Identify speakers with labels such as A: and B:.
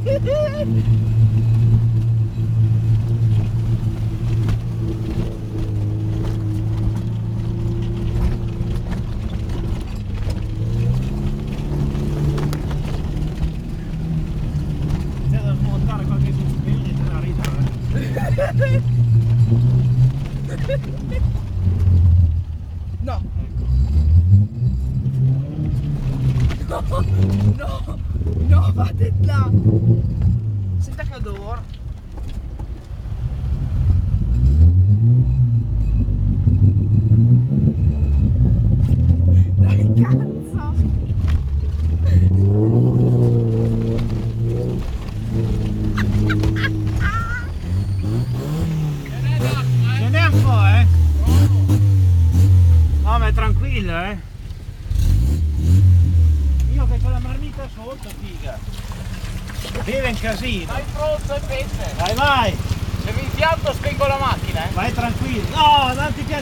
A: C'è da smontare qualche sospiro e te la ridare.
B: No! No! No, vate là! Senta che odore! Dai cazzo!
A: Ce n'è un po', eh? No, ma è tranquillo, eh? Io che con la marmita sotto, figa. Vive in casino.
C: Vai pronto invece.
A: Vai, vai!
C: Se mi impianto spengo la macchina, eh.
A: Vai tranquillo. No, non ti pianti.